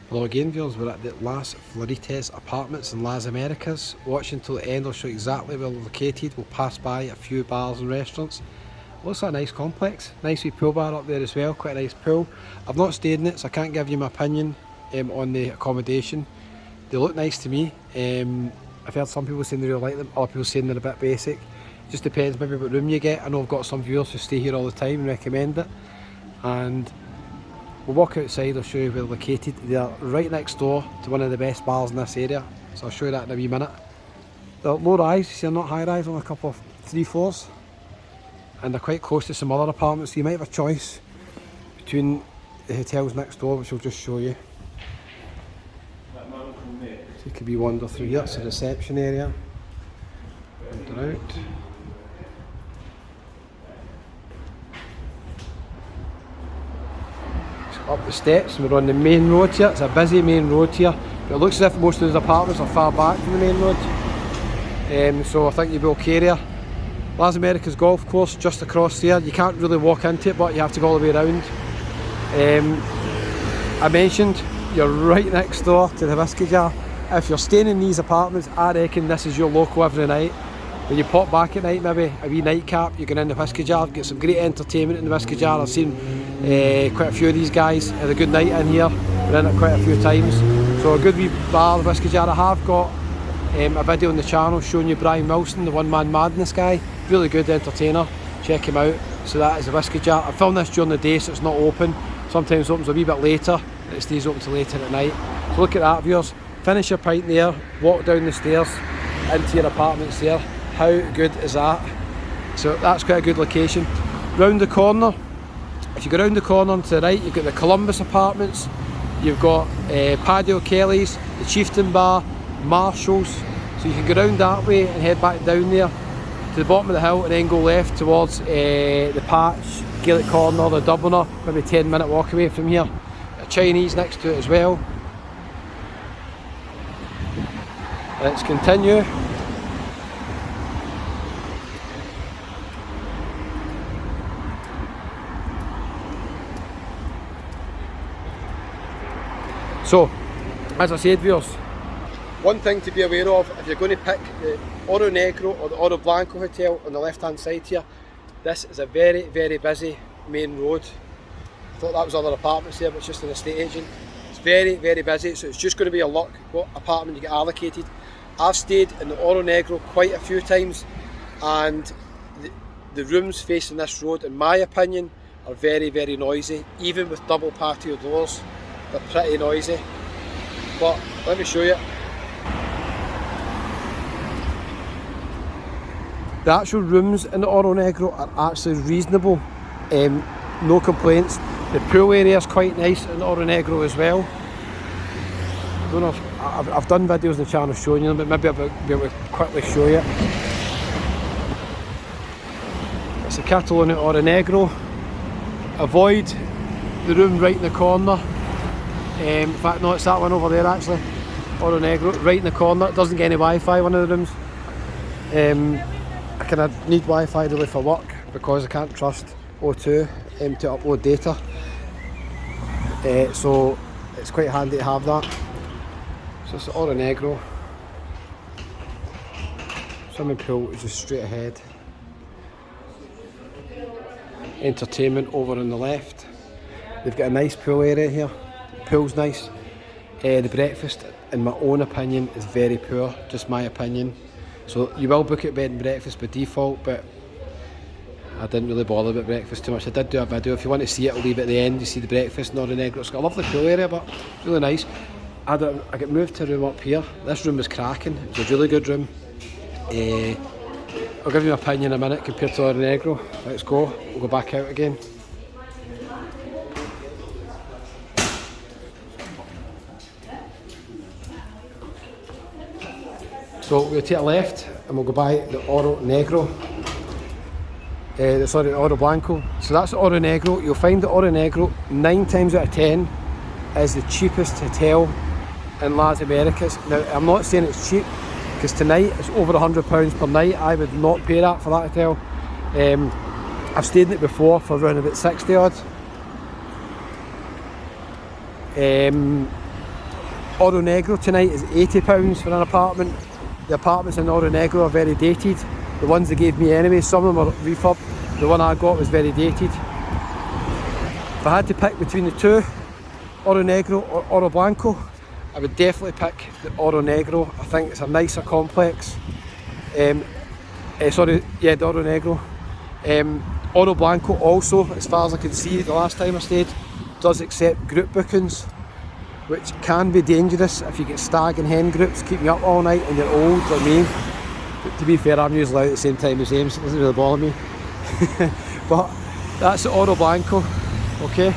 Hello again viewers, we're at the Las Florites apartments in Las Americas. Watch until the end, I'll show you exactly where they're located. We'll pass by a few bars and restaurants. Looks like a nice complex, nice wee pool bar up there as well, quite a nice pool. I've not stayed in it so I can't give you my opinion on the accommodation. They look nice to me. I've heard some people saying they really like them, other people saying they're a bit basic. Just depends maybe what room you get. I know I've got some viewers who stay here all the time and recommend it. And we'll walk outside, I'll show you where they're located. They're right next door to one of the best bars in this area, so I'll show you that in a wee minute. They're low rise, so they're not high rise, on a couple of 3 floors. And they're quite close to some other apartments, so you might have a choice between the hotels next door, which I'll just show you. So you could be wander through here, it's the reception area. Wander out. Up the steps and we're on the main road here. It's a busy main road here, but it looks as if most of those apartments are far back from the main road, so I think you'll be okay there. Las Americas golf course just across there. You can't really walk into it, but you have to go all the way around. I mentioned you're right next door to the whiskey jar. If you're staying in these apartments, I reckon this is your local every night. When you pop back at night, maybe a wee nightcap, you go in the whiskey jar, get some great entertainment in the whiskey jar. I've seen quite a few of these guys had a good night in here, been in it quite a few times. So a good wee bar, the whiskey jar. I have got a video on the channel showing you Brian Wilson, the One Man Madness guy. Really good entertainer, check him out. So that is the whiskey jar. I filmed this during the day so it's not open. Sometimes it opens a wee bit later, and it stays open till later at night. So look at that viewers, finish your pint there, walk down the stairs into your apartments there. How good is that? So that's quite a good location. Round the corner, if you go round the corner to the right, you've got the Columbus apartments, you've got Paddy Kelly's, the Chieftain Bar, Marshall's. So you can go round that way and head back down there to the bottom of the hill and then go left towards the Patch, Gaelic Corner, the Dubliner, maybe 10-minute walk away from here. A Chinese next to it as well. Let's continue. So, as I said viewers, one thing to be aware of if you're going to pick the Oro Negro or the Oro Blanco Hotel on the left hand side here, this is a very, very busy main road. I thought that was other apartments there, but it's just an estate agent. It's very, very busy, so it's just going to be a luck what apartment you get allocated. I've stayed in the Oro Negro quite a few times, and the rooms facing this road, in my opinion, are very, very noisy. Even with double patio doors, they're pretty noisy. But let me show you. The actual rooms in the Oro Negro are actually reasonable, no complaints. The pool area is quite nice in the Oro Negro as well. I don't know if I've done videos on the channel showing you them, but maybe I'll be able to quickly show you. It's the Catalunya Oro Negro. Avoid the room right in the corner. In fact, no, it's that one over there actually. Oro Negro, right in the corner. It doesn't get any Wi-Fi, one of the rooms. I kind of need Wi-Fi really for work because I can't trust O2 to upload data. So it's quite handy to have that. So it's the Oro Negro. Swimming pool is just straight ahead. Entertainment over on the left. They've got a nice pool area here. Pool's nice. The breakfast, in my own opinion, is very poor, just my opinion. So you will book at bed and breakfast by default, but I didn't really bother about breakfast too much. I did do a video. If you want to see it, I'll leave it at the end. You see the breakfast in Oro Negro. It's got a lovely pool area, but it's really nice. I got moved to a room up here. This room was cracking. It was a really good room. I'll give you my opinion in a minute compared to Oro Negro. Let's go. We'll go back out again. So we'll take a left and we'll go by the Oro Negro. Sorry, the Oro Blanco. So that's the Oro Negro. You'll find the Oro Negro 9 times out of 10 is the cheapest hotel in Las Americas. Now I'm not saying it's cheap because tonight it's over £100 per night. I would not pay that for that hotel. I've stayed in it before for around about 60 odd. Oro Negro tonight is £80 for an apartment. The apartments in Oro Negro are very dated. The ones they gave me anyway, some of them are refurb. The one I got was very dated. If I had to pick between the two, Oro Negro or Oro Blanco, I would definitely pick the Oro Negro. I think it's a nicer complex. The Oro Negro. Oro Blanco also, as far as I can see, the last time I stayed, does accept group bookings, which can be dangerous if you get stag and hen groups keeping you up all night and you're old like me. But to be fair, I'm usually out at the same time as them, so it doesn't really bother me. But that's the Oro Blanco, okay?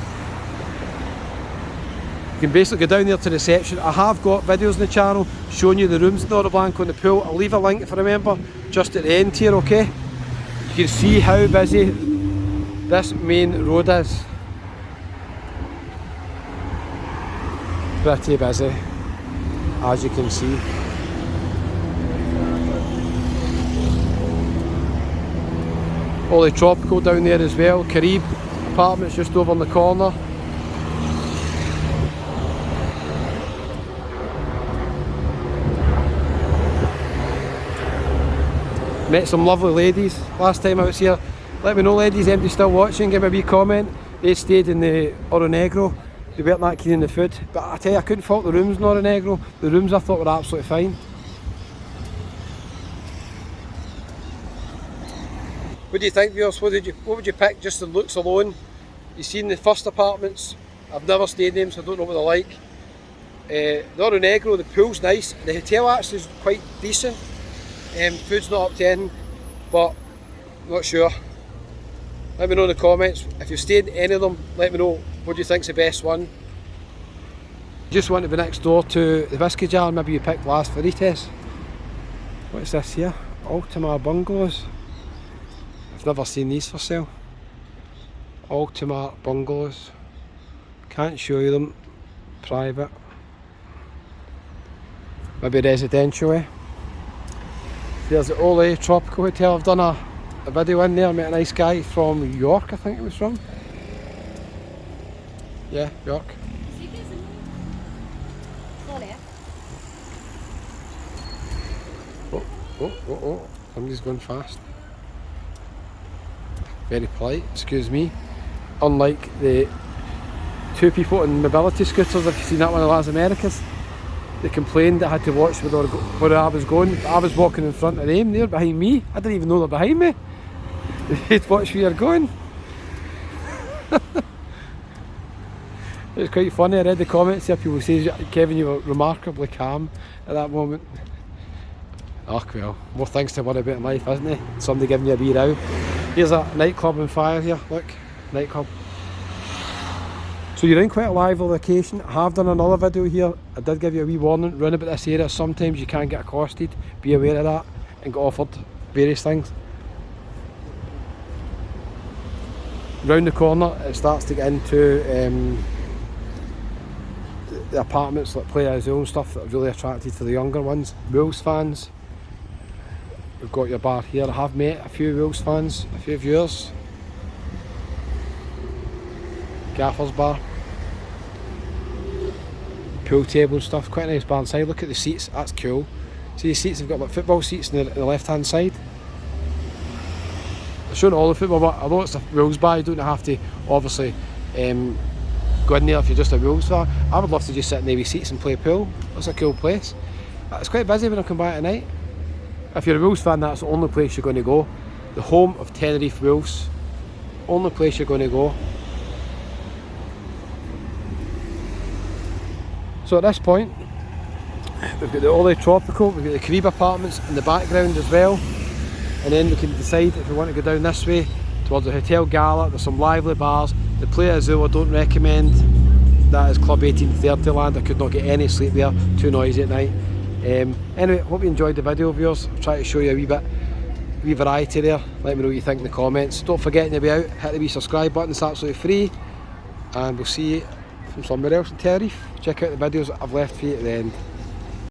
You can basically go down there to reception. I have got videos on the channel showing you the rooms in the Oro Blanco and the pool. I'll leave a link if I remember, just at the end here, okay? You can see how busy this main road is. Pretty busy, as you can see. All the tropical down there as well. Carib apartments just over in the corner. Met some lovely ladies last time I was here. Let me know, ladies, anybody still watching, give me a wee comment. They stayed in the Oro Negro. They weren't that keen on the food, but I tell you, I couldn't fault the rooms in Oro Negro. The rooms I thought were absolutely fine. What do you think, viewers? What would you pick just the looks alone? You've seen the first apartments. I've never stayed in them, so I don't know what they're like. The Oro Negro, the pool's nice. The hotel actually is quite decent. Food's not up to 10, but I'm not sure. Let me know in the comments. If you've stayed in any of them, let me know what do you think's the best one. Just want to be next door to the Whiskey Jar, maybe you picked Las Faritas. What's this here? Ultima Bungalows. I've never seen these for sale. Ultima Bungalows. Can't show you them. Private. Maybe residential, eh? There's the Ole Tropical Hotel. I've done a video in there. Met a nice guy from York, I think it was from. Yeah, York. Oh, somebody's going fast. Very polite, excuse me. Unlike the two people on mobility scooters, if you've seen that one in Las Americas, they complained that I had to watch where I was going. I was walking in front of them, they're behind me. I didn't even know they're behind me. They'd watch where you're going. It was quite funny. I read the comments there, people say, Kevin, you were remarkably calm at that moment. Oh well, more things to worry about in life, isn't it? Somebody giving you a wee row. Here's a nightclub on fire here, look, nightclub. So you're in quite a lively location. I have done another video here. I did give you a wee warning, round about this area, sometimes you can get accosted. Be aware of that and get offered various things. Round the corner it starts to get into the apartments like Playa Azul and stuff that are really attracted to the younger ones. Wolves fans. We've got your bar here. I have met a few Wolves fans, a few viewers. Gaffer's bar. Pool table and stuff, quite a nice bar inside. Look at the seats, that's cool. See the seats, they've got like football seats on the left hand side. They're showing all the football, but although it's a Wolves bar, you don't have to obviously go in there if you're just a Wolves fan. I would love to just sit in the wee seats and play pool. That's a cool place. It's quite busy when I come by at night. If you're a Wolves fan, that's the only place you're going to go. The home of Tenerife Wolves. Only place you're going to go. So at this point, we've got the Ole Tropical, we've got the Carib apartments in the background as well. And then we can decide if we want to go down this way towards the Hotel Gala. There's some lively bars. The Playa Azul I don't recommend. That is Club 1830 land. I could not get any sleep there, too noisy at night. Anyway, hope you enjoyed the video, viewers. I'll try to show you a wee variety there. Let me know what you think in the comments. Don't forget on your way out, hit the wee subscribe button, it's absolutely free. And we'll see you from somewhere else in Tenerife. Check out the videos that I've left for you at the end.